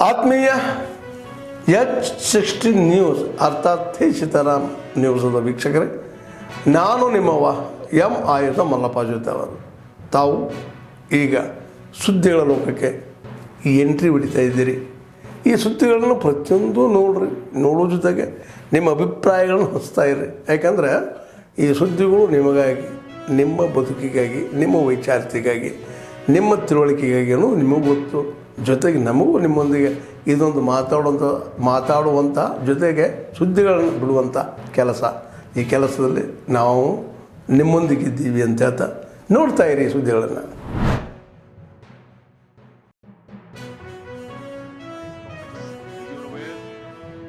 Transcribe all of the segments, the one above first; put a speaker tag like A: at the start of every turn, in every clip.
A: ಆತ್ಮೀಯ H60 news ಅರ್ಥಾತ್ ಹೇ ಸೀತಾರಾಮ್ ನ್ಯೂಸದ ವೀಕ್ಷಕರೇ, ನಾನು ನಿಮ್ಮವ ಎಂ ಆಯುಧ ಮಲ್ಲಪ್ಪ ಜೊತೆ ಅವರು. ತಾವು ಈಗ ಸುದ್ದಿಗಳ ಲೋಕಕ್ಕೆ ಎಂಟ್ರಿ ಹೊಡಿತಾ ಇದ್ದೀರಿ. ಈ ಸುದ್ದಿಗಳನ್ನು ಪ್ರತಿಯೊಂದು ನೋಡೋ ಜೊತೆಗೆ ನಿಮ್ಮ ಅಭಿಪ್ರಾಯಗಳನ್ನು ಹಂಚ್ತಾ ಇರ್ರಿ. ಯಾಕಂದರೆ ಈ ಸುದ್ದಿಗಳು ನಿಮಗಾಗಿ, ನಿಮ್ಮ ಬದುಕಿಗಾಗಿ, ನಿಮ್ಮ ವೈಚಾರಿಕೆಗಾಗಿ, ನಿಮ್ಮ ತಿಳುವಳಿಕೆಗಾಗಿಯೂ ನಿಮಗೂ ಗೊತ್ತು. ಜೊತೆಗೆ ನಮಗೂ ನಿಮ್ಮೊಂದಿಗೆ ಇದೊಂದು ಮಾತಾಡುವಂಥ ಜೊತೆಗೆ ಸುದ್ದಿಗಳನ್ನು ಬಿಡುವಂಥ ಕೆಲಸ. ಈ ಕೆಲಸದಲ್ಲಿ ನಾವು ನಿಮ್ಮೊಂದಿಗಿದ್ದೀವಿ ಅಂತ ಹೇಳ್ತಾ ನೋಡ್ತಾ ಇರಿ ಈ ಸುದ್ದಿಗಳನ್ನು.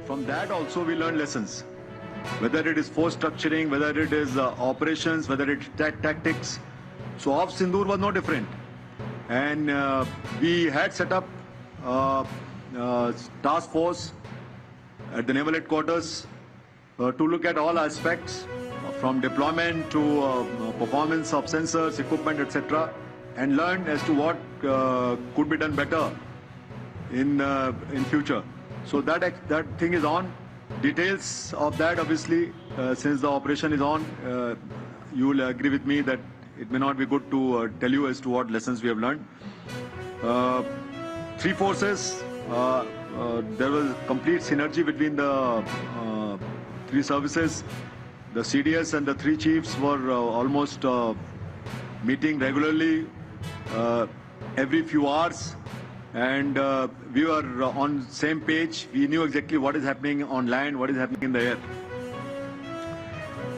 B: From that also we learn lessons. Whether it is force structuring, whether it is operations, whether it is tactics. So Off Sindoor was no different. And we had set up task force at the naval headquarters to look at all aspects from deployment to performance of sensors, equipment, etc. and learn as to what could be done better in future. So that thing is on. Details of that, obviously, since the operation is on, you will agree with me that it may not be good to tell you as to what lessons we have learned. Three forces, there was complete synergy between the three services. The CDS and the three chiefs were almost meeting regularly every few hours. And we were on same page. We knew exactly what is happening on land, what is happening in the air.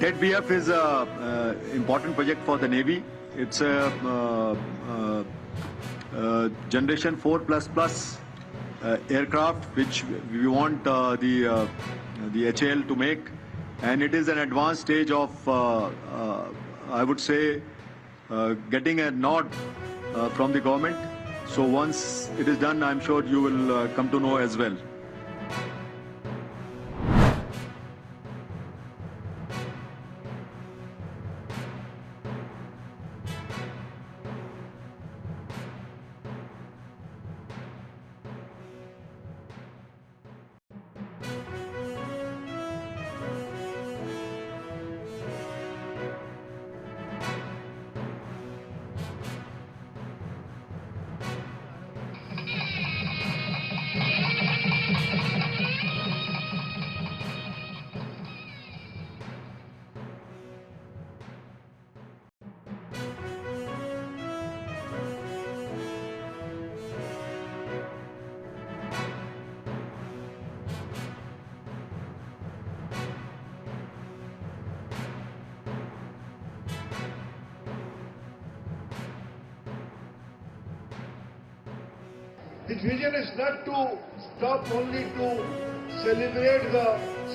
B: TED-BF is an important project for the Navy. It's a generation 4++ aircraft which we want the HAL to make, and it is an advanced stage of I would say getting a nod from the government. So once it is done, I'm sure you will come to know as well.
C: His vision is not to stop only to celebrate the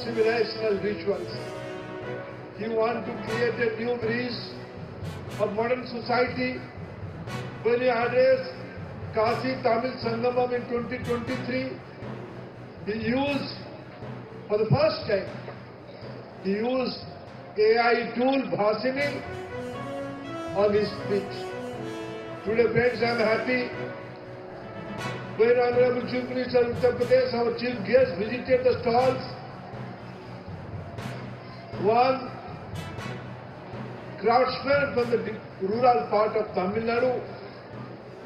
C: civilizational rituals. He wants to create a new breed of modern society. When he addressed Kashi Tamil Sangamam in 2023, he used, for the first time, he used AI tool Bhasini on his speech. Today, friends, I am happy. When Honorable Chief Minister of Uttar Pradesh, our chief guest, visited the stalls, one craftsman from the rural part of Tamil Nadu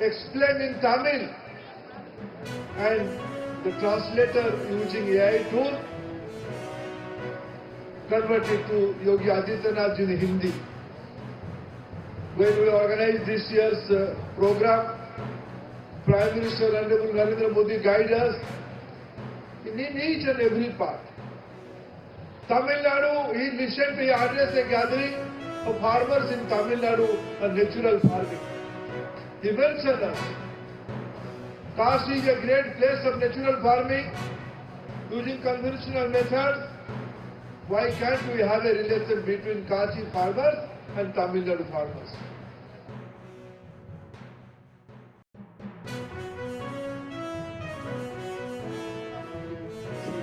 C: explained in Tamil, and the translator using AI tool converted to Yogi Adityanath in Hindi. When we organized this year's program, Prime Minister Honorable Narendra Modi guided us in each and every part. Tamil Nadu, he listened to, he addressed a gathering of farmers in Tamil Nadu on natural farming. He mentioned us. Kashi is a great place of natural farming using conventional methods. Why can't we have a relation between Kashi farmers and Tamil Nadu farmers?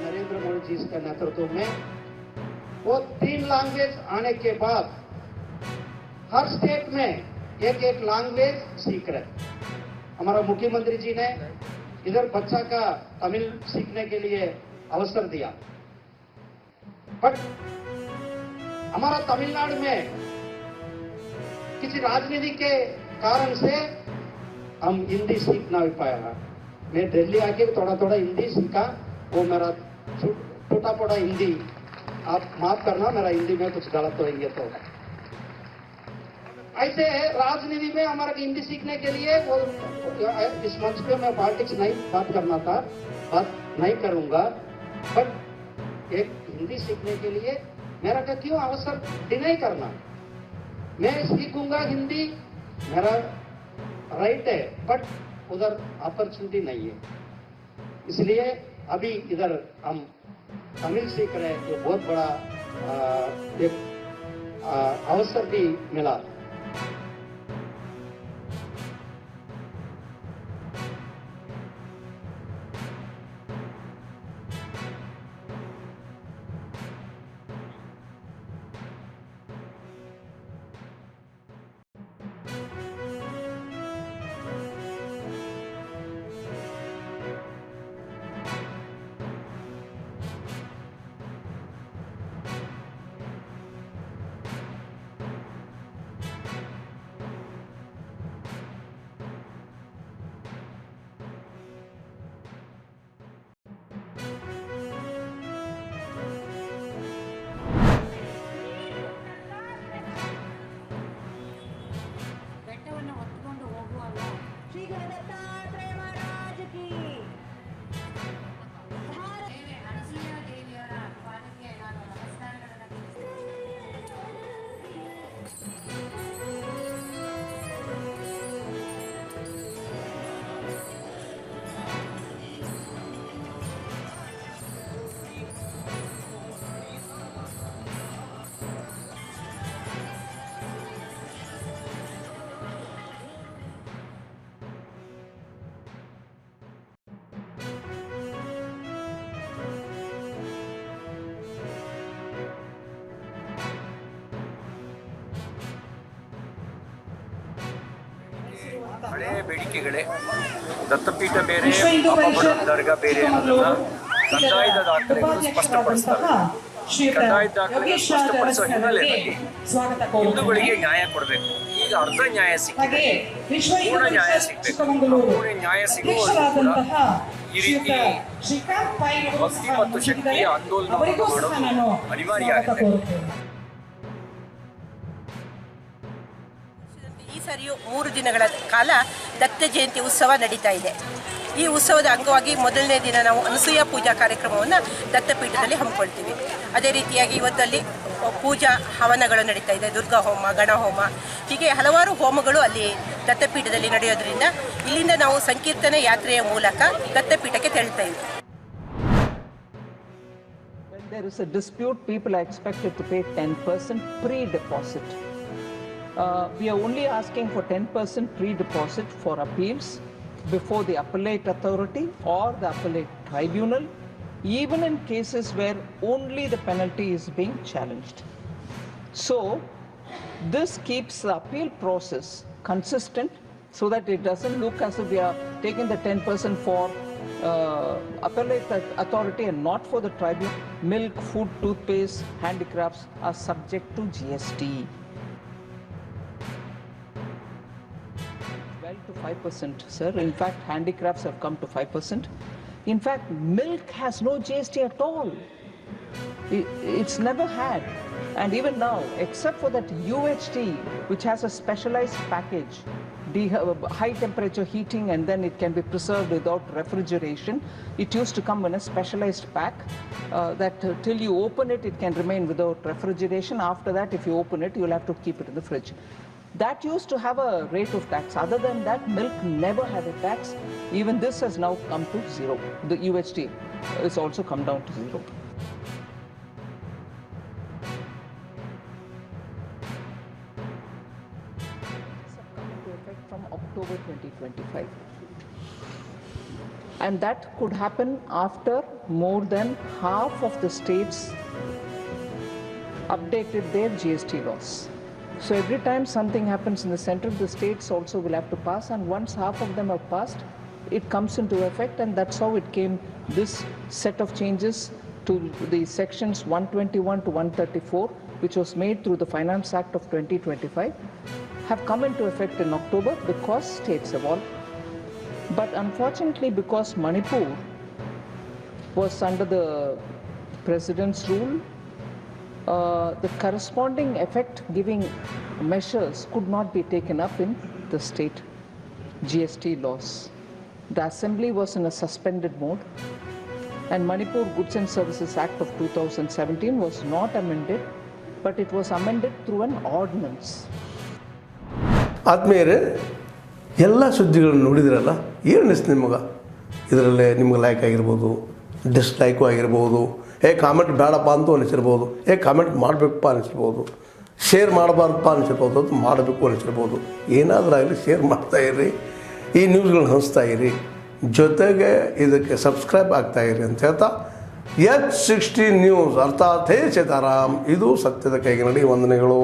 D: Narendra Modi ji के नेतृत्व में वो 3 language आने के बाद हर state में एक language सीख रहे। हमारा मुख्यमंत्री जी ने इधर बच्चा का तमिल सीखने के लिए अवसर दिया, बट हमारा तमिलनाडु में किसी राजनीति के कारण से हम हिंदी सीख ना पाया। मैं दिल्ली आके थोड़ा थोड़ा हिंदी सीखा, वो मेरा टूटा पड़ा हिंदी, आप माफ करना मेरा हिंदी में कुछ गलत होंगे तो। ऐसे राजनीति में हमारा हिंदी सीखने के लिए वो इस मंच पे मैं पॉलिटिक्स नहीं बात करना था, बात नहीं करूंगा, बट एक हिंदी सीखने के लिए मेरा का क्यों अवसर डिनाई करना। मैं सीखूंगा हिंदी, मेरा राइट है, बट उधर अपॉर्चुनिटी नहीं है, इसलिए अभी इधर हम तमिल सीख रहे हैं। ये बहुत बड़ा एक अवसर भी मिला।
E: ಬೆಟ್ಟವನ್ನು ಹೊತ್ಕೊಂಡು ಹೋಗುವಾಗ ಶ್ರೀ ಗಣದತ್ತಾತ್ರೇಯ ಮಹಾರಾಜ ಕಿ ದೇವಿ ಅನಸೂಯ ದೇವಿಯವರ ಪಾದಕ್ಕೆ ನಾನು ನಮಸ್ಕಾರಗಳನ್ನು
F: ಹಳೆಯ ಬೇಡಿಕೆಗಳೇ ದತ್ತಪೀಠ ಬೇರೆ, ಅಪಬಡ ದರ್ಗಾ ಬೇರೆ ಅನ್ನೋದನ್ನ ಕಂದಾಯದ ದಾಖಲೆಗಳು ಸ್ಪಷ್ಟಪಡಿಸ್ತವೆ. ಕಂದಾಯದ ದಾಖಲೆಗಳು ಸ್ಪಷ್ಟಪಡಿಸುವ ಹಿನ್ನೆಲೆಯಲ್ಲಿ ಹಿಂದೂಗಳಿಗೆ ನ್ಯಾಯ ಕೊಡಬೇಕು. ಈಗ ಅರ್ಧ ನ್ಯಾಯ ಸಿಕ್ಕಿದೆ, ಪೂರ್ಣ ನ್ಯಾಯ ಸಿಗಬೇಕು. ಪೂರ್ಣ ನ್ಯಾಯ ಸಿಗುವವರೆಗೂ ಕೂಡ ಈ ರೀತಿ ಭಕ್ತಿ ಮತ್ತು ಶಕ್ತಿಯ ಆಂದೋಲನವನ್ನು ಮಾಡೋದು ಅನಿವಾರ್ಯ ಆಗಿದೆ.
G: ಈ ಸರಿಯೂ 3 ದಿನಗಳ ಕಾಲ ದತ್ತ ಜಯಂತಿ ಉತ್ಸವ ನಡೀತಾ ಇದೆ. ಈ ಉತ್ಸವದ ಅಂಗವಾಗಿ ಮೊದಲನೇ ದಿನ ನಾವು ಅನಸೂಯ ಪೂಜಾ ಕಾರ್ಯಕ್ರಮವನ್ನು ದತ್ತಪೀಠದಲ್ಲಿ ಹಮ್ಮಿಕೊಳ್ತೀವಿ. ಅದೇ ರೀತಿಯಾಗಿ ಇವತ್ತಲ್ಲಿ ಪೂಜಾ ಹವನಗಳು ನಡೀತಾ ಇದೆ, ದುರ್ಗಾ ಹೋಮ, ಗಣ ಹೋಮ, ಹೀಗೆ ಹಲವಾರು ಹೋಮಗಳು ಅಲ್ಲಿ ದತ್ತಪೀಠದಲ್ಲಿ ನಡೆಯೋದ್ರಿಂದ ಇಲ್ಲಿಂದ ನಾವು ಸಂಕೀರ್ತನೆ ಯಾತ್ರೆಯ ಮೂಲಕ ದತ್ತಪೀಠಕ್ಕೆ ತೆರಳ್ತಾ ಇದ್ದೀವಿ.
H: When there is a dispute, people are expected to pay 10% pre-deposit. We are only asking for 10% pre-deposit for appeals before the appellate authority or the appellate tribunal, even in cases where only the penalty is being challenged. So, this keeps the appeal process consistent so that it doesn't look as if we are taking the 10% for appellate authority and not for the tribunal. Milk, food, toothpaste, handicrafts are subject to GST. 12 to 5%, sir. In fact, handicrafts have come to 5%. In fact, milk has no GST at all. It's never had. And even now, except for that UHT, which has a specialized package, high temperature heating, and then it can be preserved without refrigeration. It used to come in a specialized pack that till you open it, it can remain without refrigeration. After that, if you open it, you'll have to keep it in the fridge. That used to have a rate of tax. Other than that, milk never had a tax. Even this has now come to zero. The UHT has also come down to zero. This has come into effect from October 2025. And that could happen after more than half of the states updated their GST laws. So every time something happens in the center, the states also will have to pass, and once half of them have passed, it comes into effect, and that's how it came. This set of changes to the sections 121 to 134, which was made through the Finance Act of 2025, have come into effect in October because states evolved. But unfortunately, because Manipur was under the president's rule, the corresponding effect-giving measures could not be taken up in the state GST laws. The assembly was in a suspended mode, and Manipur Goods and Services Act of 2017 was not amended, but it was amended through an ordinance.
A: ಆದ್ಮೇಲೆ ಎಲ್ಲ ಸುದ್ದಿಗಳನ್ನು ನೋಡಿದ್ರಲ್ಲ, ಏನು ಅನಿಸ್ತು ನಿಮಗೆ? ಇದರಲ್ಲೇ ನಿಮ್ಗೆ like ಆಗಿರ್ಬೋದು, ಡಿಸ್ಲೈಕು ಆಗಿರ್ಬೋದು, ಕಾಮೆಂಟ್ ಬೇಡಪ್ಪ ಅಂತೂ ಅನಿಸಿರ್ಬೋದು, ಕಾಮೆಂಟ್ ಮಾಡಬೇಕಪ್ಪ ಅನಿಸಿರ್ಬೋದು, ಶೇರ್ ಮಾಡಬಾರ್ದಪ್ಪ ಅನಿಸಿರ್ಬೋದು, ಅದು ಮಾಡಬೇಕು ಅನಿಸಿರ್ಬೋದು. ಏನಾದರೂ ಆಗಲಿ ಶೇರ್ ಮಾಡ್ತಾಯಿರಿ, ಈ ನ್ಯೂಸ್ಗಳನ್ನ ಹಂಚ್ತಾಯಿರಿ, ಜೊತೆಗೆ ಇದಕ್ಕೆ ಸಬ್ಸ್ಕ್ರೈಬ್ ಆಗ್ತಾಯಿರಿ ಅಂತ ಹೇಳ್ತಾ H16 ನ್ಯೂಸ್ ಅರ್ಥಾತ್ ಹೇ ಸೀತಾರಾಮ್, ಇದು ಸತ್ಯದ ಕೈಗೆ ನಡಿ. ವಂದನೆಗಳು.